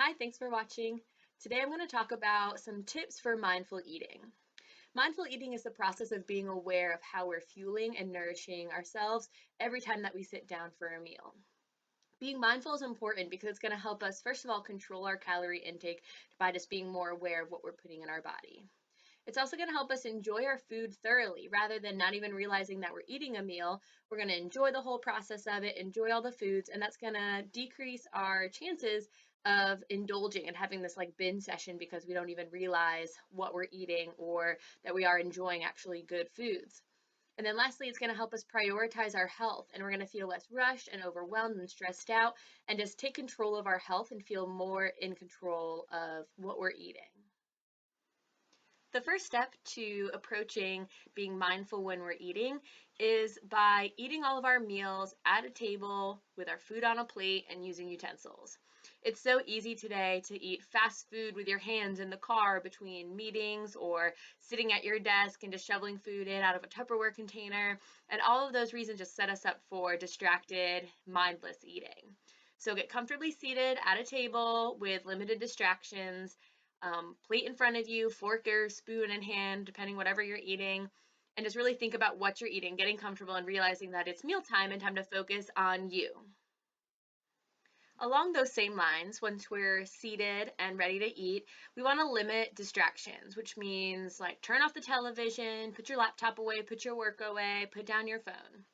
Hi, thanks for watching. Today I'm going to talk about some tips for mindful eating. Mindful eating is the process of being aware of how we're fueling and nourishing ourselves every time that we sit down for a meal. Being mindful is important because it's going to help us, first of all, control our calorie intake by just being more aware of what we're putting in our body. It's also going to help us enjoy our food thoroughly rather than not even realizing that we're eating a meal. We're going to enjoy the whole process of it, enjoy all the foods, and that's going to decrease our chances of indulging and having this like binge session because we don't even realize what we're eating or that we are enjoying actually good foods. And then lastly, it's going to help us prioritize our health, and we're going to feel less rushed and overwhelmed and stressed out and just take control of our health and feel more in control of what we're eating. The first step to approaching being mindful when we're eating is by eating all of our meals at a table with our food on a plate and using utensils. It's so easy today to eat fast food with your hands in the car between meetings or sitting at your desk and just shoveling food in out of a Tupperware container. And all of those reasons just set us up for distracted, mindless eating. So get comfortably seated at a table with limited distractions, plate in front of you, fork or spoon in hand, depending whatever you're eating, and just really think about what you're eating, getting comfortable and realizing that it's mealtime and time to focus on you. Along those same lines, once we're seated and ready to eat, we want to limit distractions, which means like turn off the television, put your laptop away, put your work away, put down your phone.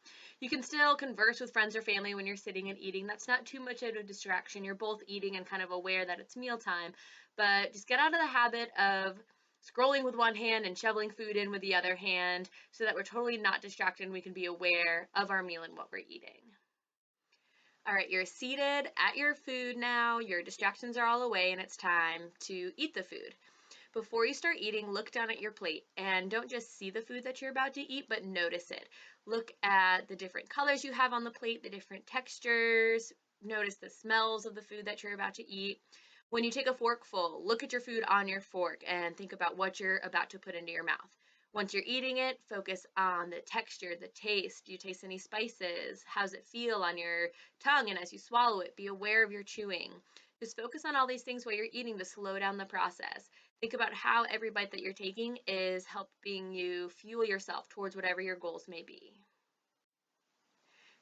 You can still converse with friends or family when you're sitting and eating. That's not too much of a distraction. You're both eating and kind of aware that it's mealtime, but just get out of the habit of scrolling with one hand and shoveling food in with the other hand so that we're totally not distracted and we can be aware of our meal and what we're eating. All right, you're seated at your food now, your distractions are all away, and it's time to eat the food. Before you start eating, look down at your plate and don't just see the food that you're about to eat, but notice it. Look at the different colors you have on the plate, the different textures, notice the smells of the food that you're about to eat. When you take a forkful, look at your food on your fork and think about what you're about to put into your mouth. Once you're eating it, focus on the texture, the taste. Do you taste any spices? How does it feel on your tongue? And as you swallow it, be aware of your chewing. Just focus on all these things while you're eating to slow down the process. Think about how every bite that you're taking is helping you fuel yourself towards whatever your goals may be.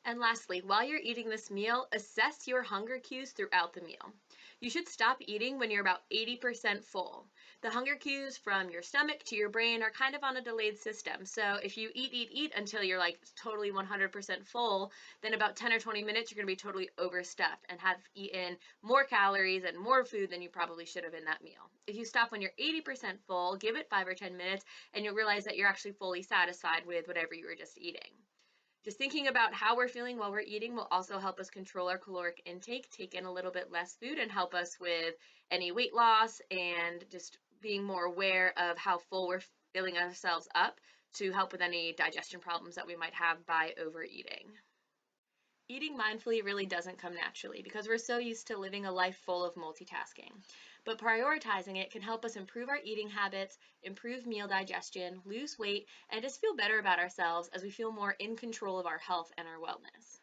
And lastly, while you're eating this meal, assess your hunger cues throughout the meal. You should stop eating when you're about 80% full. The hunger cues from your stomach to your brain are kind of on a delayed system. So if you eat until you're like totally 100% full, then about 10 or 20 minutes, you're going to be totally overstuffed and have eaten more calories and more food than you probably should have in that meal. If you stop when you're 80% full, give it 5 or 10 minutes, and you'll realize that you're actually fully satisfied with whatever you were just eating. Just thinking about how we're feeling while we're eating will also help us control our caloric intake, take in a little bit less food, and help us with any weight loss and just being more aware of how full we're filling ourselves up to help with any digestion problems that we might have by overeating. Eating mindfully really doesn't come naturally because we're so used to living a life full of multitasking. But prioritizing it can help us improve our eating habits, improve meal digestion, lose weight, and just feel better about ourselves as we feel more in control of our health and our wellness.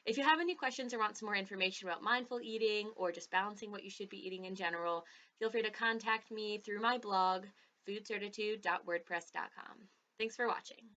If you have any questions or want some more information about mindful eating or just balancing what you should be eating in general, feel free to contact me through my blog, foodcertitude.wordpress.com. Thanks for watching.